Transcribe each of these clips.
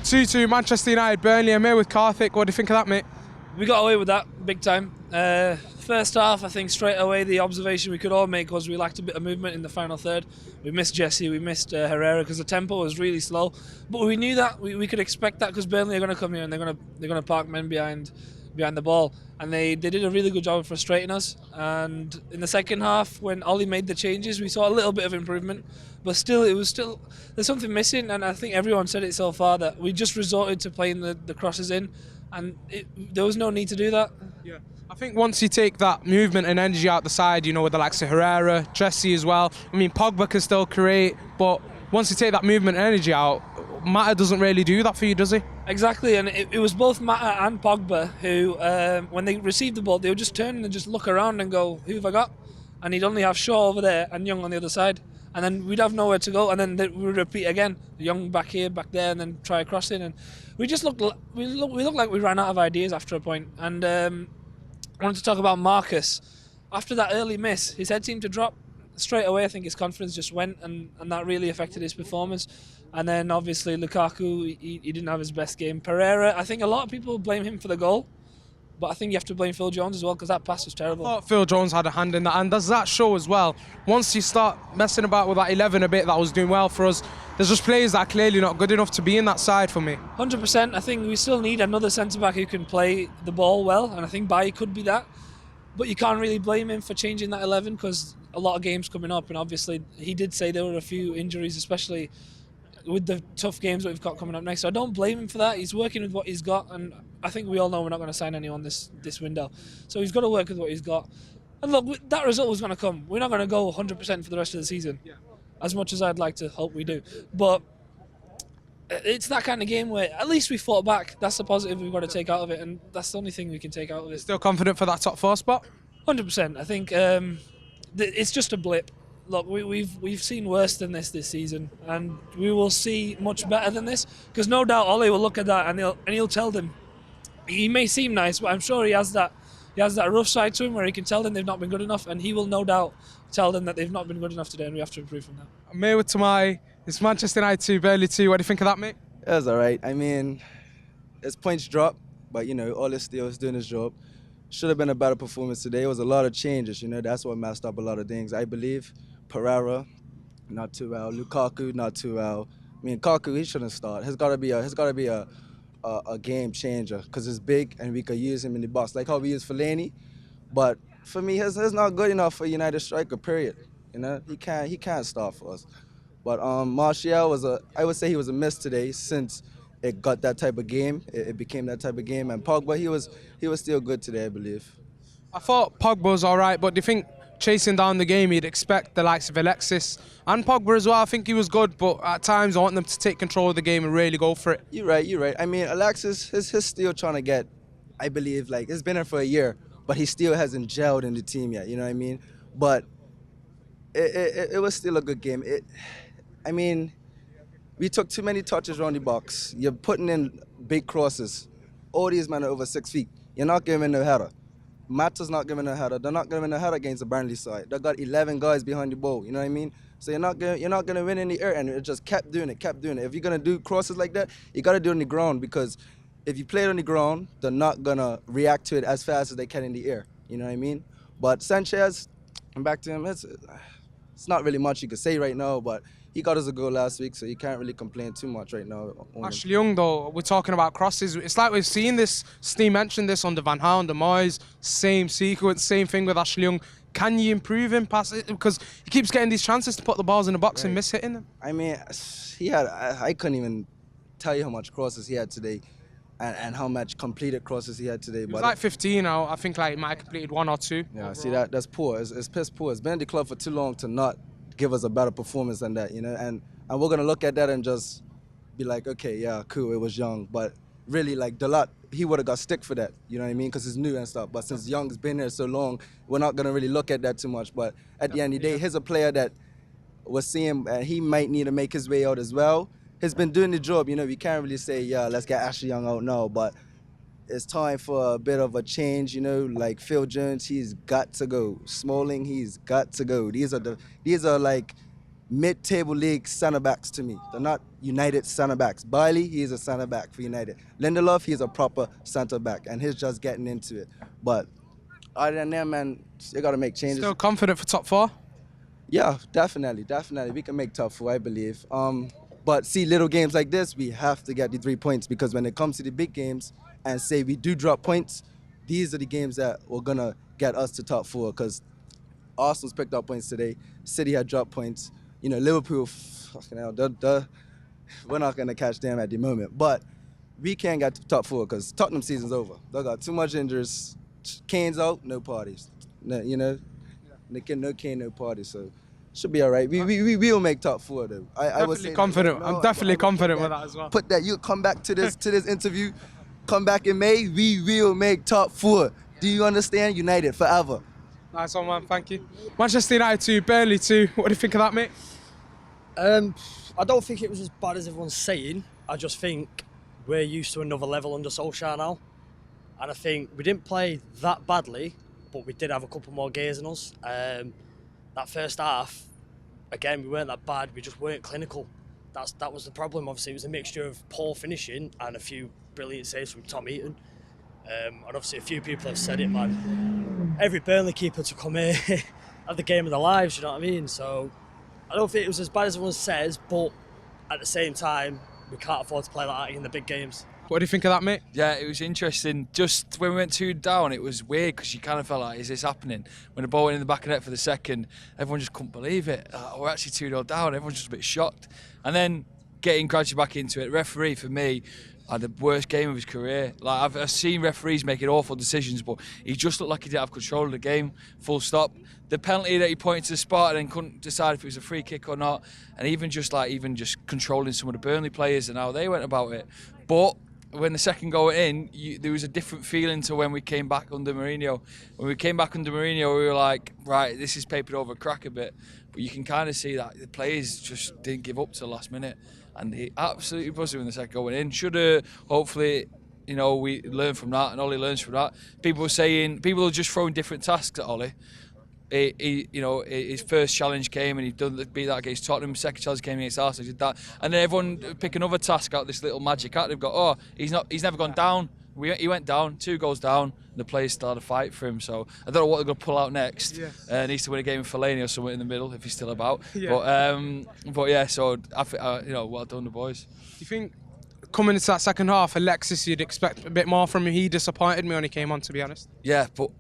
2-2, Manchester United, Burnley. I'm here with Karthik. What do you think of that, mate? We got away with that big time. First half, I think straight away the observation we could all make was we lacked a bit of movement in the final third. We missed Jesse, we missed Herrera because the tempo was really slow. But we knew that we could expect that because Burnley are going to come here and they're going to park men behind the ball, and they did a really good job of frustrating us. And in the second half, when Ollie made the changes, we saw a little bit of improvement, but still there's something missing. And I think everyone said it so far that we just resorted to playing the crosses in, and there was no need to do that. Yeah, I think once you take that movement and energy out the side, you know, with the likes of Herrera, Jesse as well. I mean, Pogba can still create, but once you take that movement and energy out, Mata doesn't really do that for you, does he? Exactly, and it was both Mata and Pogba who, when they received the ball, they would just turn and just look around and go, who have I got? And he'd only have Shaw over there and Young on the other side. And then we'd have nowhere to go, and then we would repeat again. Young back here, back there, and then try a cross in. And we just looked like we ran out of ideas after a point. And I wanted to talk about Marcus. After that early miss, his head seemed to drop straight away. I think his confidence just went, and that really affected his performance. And then obviously Lukaku, he didn't have his best game. Pereira, I think a lot of people blame him for the goal, but I think you have to blame Phil Jones as well because that pass was terrible. I thought Phil Jones had a hand in that, and does that show as well? Once you start messing about with that 11 a bit that was doing well for us, there's just players that are clearly not good enough to be in that side for me. 100%. I think we still need another centre-back who can play the ball well, and I think Bailly could be that. But you can't really blame him for changing that 11 because a lot of games coming up, and obviously he did say there were a few injuries, especially with the tough games that we've got coming up next. So I don't blame him for that. He's working with what he's got, and I think we all know we're not going to sign anyone this window. So he's got to work with what he's got. And look, that result was going to come. We're not going to go 100% for the rest of the season, as much as I'd like to hope we do. But it's that kind of game where at least we fought back. That's the positive we've got to take out of it, and that's the only thing we can take out of it. Still confident for that top 4 spot? 100%. I think it's just a blip. Look, we've seen worse than this season, and we will see much better than this. Because no doubt Ollie will look at that and he'll tell them. He may seem nice, but I'm sure he has that rough side to him where he can tell them they've not been good enough, and he will no doubt tell them that they've not been good enough today, and we have to improve from that. I'm here with Tamai. It's Manchester United 2, Burnley 2. What do you think of that, mate? It was alright. I mean, his points dropped, but you know, OLE'S still is doing his job. Should have been a better performance today. It was a lot of changes, you know. That's what messed up a lot of things. I believe Pereira, not too well. Lukaku, not too well. I mean, Lukaku, he shouldn't start. He's got to be a game changer because he's big and we could use him in the box, like how we use Fellaini. But for me, he's not good enough for United striker. Period. You know, he can't start for us. But Martial I would say he was a miss today since it got that type of game. It became that type of game. And Pogba, he was still good today, I believe. I thought Pogba was all right, but do you think chasing down the game, you'd expect the likes of Alexis and Pogba as well? I think he was good, but at times I want them to take control of the game and really go for it. You're right. I mean, Alexis, he's still trying to get, I believe, like, he's been here for a year, but he still hasn't gelled in the team yet, you know what I mean? But it was still a good game. I mean, we took too many touches around the box. You're putting in big crosses. All these men are over 6 feet. You're not giving no header. Mata's not giving a header. They're not giving a header against the Burnley side. They got 11 guys behind the ball. You know what I mean? So you're not gonna win in the air, and it just kept doing it. If you're gonna do crosses like that, you gotta do it on the ground, because if you play it on the ground, they're not gonna react to it as fast as they can in the air. You know what I mean? But Sanchez, I'm back to him. It's not really much you could say right now, but he got us a goal last week, so you can't really complain too much right now. Ashley Young, though, we're talking about crosses. It's like we've seen this. Steve mentioned this on the Van Gaal, the Moyes, same sequence, same thing with Ashley Young. Can you improve him past it? Because he keeps getting these chances to put the balls in the box and miss hitting them. I mean, I couldn't even tell you how much crosses he had today and how much completed crosses he had today. It was like 15 now. I think like he might have completed 1 or 2. Yeah, overall. See, that's poor. It's piss poor. It's been in the club for too long to not give us a better performance than that, you know, and we're gonna look at that and just be like, okay, yeah, cool, it was Young, but really, like, Dalat, he would have got stick for that, you know what I mean, because he's new and stuff. But since Young's been here so long, we're not gonna really look at that too much. But at the end of the day, he's a player that we're seeing, and he might need to make his way out as well. He's been doing the job, you know. We can't really say, yeah, let's get Ashley Young out now, but it's time for a bit of a change, you know. Like Phil Jones, he's got to go. Smalling, he's got to go. These are like mid-table league centre-backs to me. They're not United centre-backs. Bailey, he is a centre-back for United. Lindelof, he's a proper centre-back, and he's just getting into it. But other than that, man, you got to make changes. Still confident for top 4? Yeah, definitely. We can make top 4, I believe. But see, little games like this, we have to get the 3 points, because when it comes to the big games and say we do drop points, these are the games that are going to get us to top 4, because Arsenal's picked up points today. City had dropped points. You know, Liverpool, fucking hell, we're not going to catch them at the moment. But we can't get to top 4 because Tottenham season's over. They got too much injuries. Kane's out, no parties. No, you know, no Kane, no parties. So should be all right. We will make top 4 though. I was confident. I'm definitely confident with that as well. Put that. You come back to this interview. Come back in May. We will make top 4. Do you understand? United forever. Nice one, man. Thank you. Manchester United 2, Burnley 2. What do you think of that, mate? I don't think it was as bad as everyone's saying. I just think we're used to another level under Solskjaer now. And I think we didn't play that badly, but we did have a couple more gears in us. That first half, again, we weren't that bad. We just weren't clinical. That was the problem. Obviously, it was a mixture of poor finishing and a few brilliant saves from Tom Eaton. And obviously, a few people have said it, man. Every Burnley keeper to come here had the game of their lives, you know what I mean? So I don't think it was as bad as everyone says, but at the same time, we can't afford to play like that in the big games. What do you think of that, mate? Yeah, it was interesting. Just when we went 2 down, it was weird because you kind of felt like, is this happening? When the ball went in the back of net for the second, everyone just couldn't believe it. We're actually 2-0 down. Everyone's just a bit shocked. And then getting gradually back into it. Referee, for me, had the worst game of his career. Like I've seen referees making awful decisions, but he just looked like he didn't have control of the game. Full stop. The penalty that he pointed to the spot and then couldn't decide if it was a free kick or not, and even just controlling some of the Burnley players and how they went about it. But when the second goal went in, there was a different feeling to when we came back under Mourinho. When we came back under Mourinho, we were like, right, this is papered over a crack a bit. But you can kind of see that the players just didn't give up to the last minute. And he absolutely buzzed when the second goal went in. Should have, hopefully, you know, we learn from that, and Ollie learns from that. People are just throwing different tasks at Ollie. His first challenge came and he beat that against Tottenham. Second challenge came against Arsenal, he did that, and then everyone pick another task out, this little magic hat. They've got, oh, he's never gone down. He went down, 2 goals down, and the players started a fight for him. So I don't know what they're going to pull out next. Yeah. Needs to win a game with Fellaini or somewhere in the middle if he's still about. Yeah. But yeah, so I think, well done the boys. Do you think coming into that second half, Alexis, you'd expect a bit more from him? He disappointed me when he came on, to be honest. Yeah, but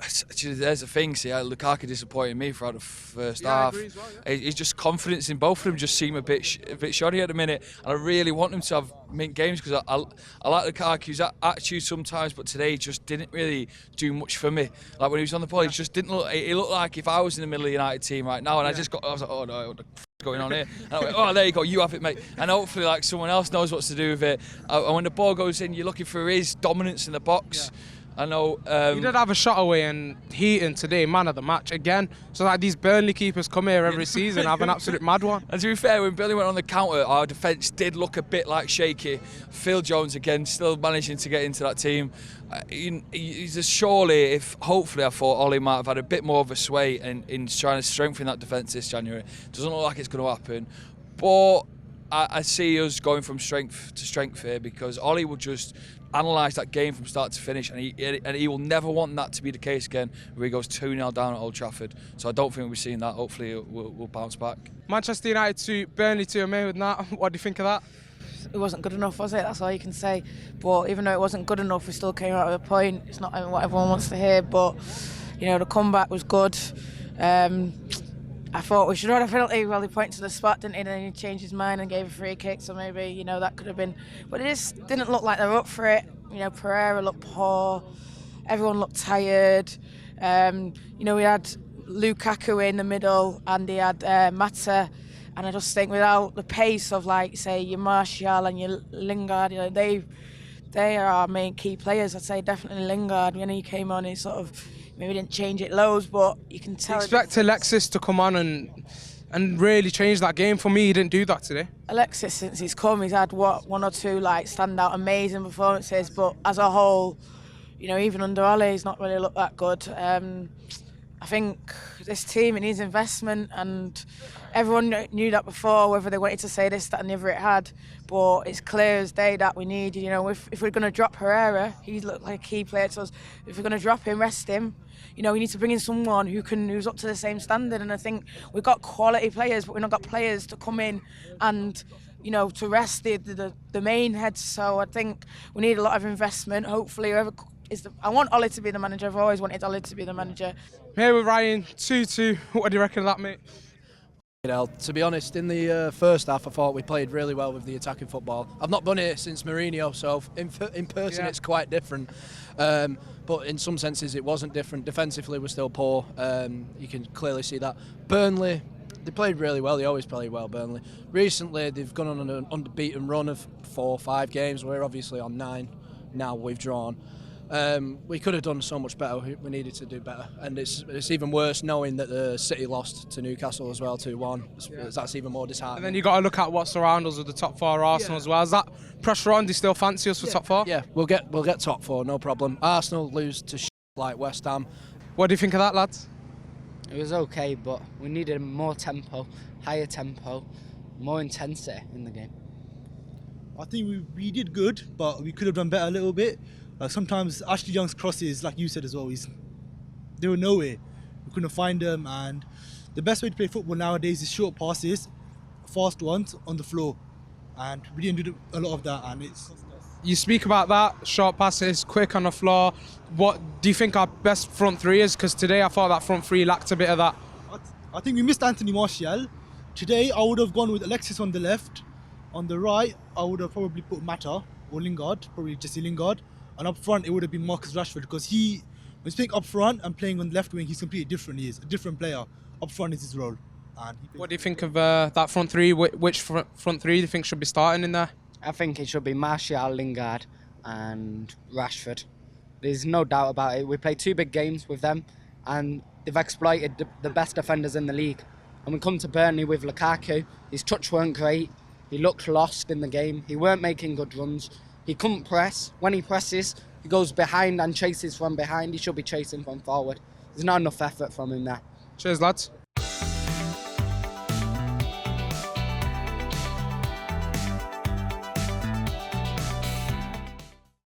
there's the thing. See, Lukaku disappointed me throughout the first half. I agree as well, yeah. He's just confidence in both of them just seem a bit shoddy at the minute, and I really want him to have mint games because I like Lukaku's attitude sometimes, but today he just didn't really do much for me. Like when he was on the ball, he just didn't look. He looked like if I was in the middle of the United team right now, and I was like, oh no. What the going on here? And I went, oh, there you go, you have it, mate. And hopefully, like, someone else knows what to do with it. And when the ball goes in, you're looking for his dominance in the box. Yeah. I know. He did have a shot away, and Heaton today, man of the match again. So like these Burnley keepers come here every season, have an absolute mad one. And to be fair, when Burnley went on the counter, our defence did look a bit like shaky. Phil Jones again, still managing to get into that team. Surely, hopefully, I thought Ollie might have had a bit more of a sway in trying to strengthen that defence this January. Doesn't look like it's going to happen, but I see us going from strength to strength here because Ollie will just analyse that game from start to finish, and he will never want that to be the case again where he goes 2-0 down at Old Trafford. So I don't think we'll be seeing that. Hopefully, we'll bounce back. Manchester United 2, Burnley 2, I'm with that. What do you think of that? It wasn't good enough, was it? That's all you can say. But even though it wasn't good enough, we still came out with a point. It's not what everyone wants to hear, but the comeback was good. I thought we should have had a penalty. Well, he pointed to the spot, didn't he? Then he changed his mind and gave a free kick. So maybe that could have been. But it just didn't look like they were up for it. Pereira looked poor. Everyone looked tired. We had Lukaku in the middle, and he had Mata. And I just think without the pace of, like, say, your Martial and your Lingard, they are our main key players. I'd say definitely Lingard. When he came on, he sort of maybe didn't change it loads, but you can tell. Expect Alexis to come on and really change that game. For me, he didn't do that today. Alexis, since he's come, he's had one or two standout amazing performances, but as a whole, even under Ole, he's not really looked that good. I think this team, it needs investment, and everyone knew that before, whether they wanted to say this, that and the other it had. But it's clear as day that we need, you know, if we're going to drop Herrera, he looked like a key player to us. If we're going to drop him, rest him, you know, we need to bring in someone who's up to the same standard. And I think we've got quality players, but we've not got players to come in and, you know, to rest the main heads. So I think we need a lot of investment. Hopefully, whoever I want Ole to be the manager. I've always wanted Ole to be the manager. Here with Ryan, 2-2. What do you reckon of that, mate? You know, to be honest, in the first half, I thought we played really well with the attacking football. I've not done it since Mourinho, so in person it's quite different. But in some senses, it wasn't different. Defensively, we're still poor. You can clearly see that. Burnley, they played really well. They always play well, Burnley. Recently, they've gone on an unbeaten run of 4 or 5 games. We're obviously on 9 now. We've drawn. We could have done so much better. We needed to do better, and it's even worse knowing that the City lost to Newcastle as well 2-1. That's even more disheartening. And then you got to look at what's around us with the top 4 Arsenal as well. Is that pressure on? Do you still fancy us for top 4? Yeah, we'll get top 4, no problem. Arsenal lose to like West Ham. What do you think of that, lads? It was okay, but we needed more tempo, higher tempo, more intensity in the game. I think we did good, but we could have done better a little bit. Like sometimes Ashley Young's crosses, like you said as well, they were nowhere. We couldn't find them, and the best way to play football nowadays is short passes, fast ones on the floor, and we didn't do a lot of that, and it's. You speak about that, short passes, quick on the floor. What do you think our best front 3 is? Because today I thought that front 3 lacked a bit of that. I think we missed Anthony Martial. Today I would have gone with Alexis on the left. On the right, I would have probably put Mata or Lingard, probably Jesse Lingard. And up front, it would have been Marcus Rashford, because when he's playing up front and playing on the left wing, he's completely different. He is a different player. Up front is his role. And what do you think of that front 3? Which front 3 do you think should be starting in there? I think it should be Martial, Lingard and Rashford. There's no doubt about it. We played 2 big games with them, and they've exploited the best defenders in the league. And we come to Burnley with Lukaku. His touch weren't great. He looked lost in the game. He weren't making good runs. He couldn't press. When he presses, he goes behind and chases from behind. He should be chasing from forward. There's not enough effort from him there. Cheers, lads.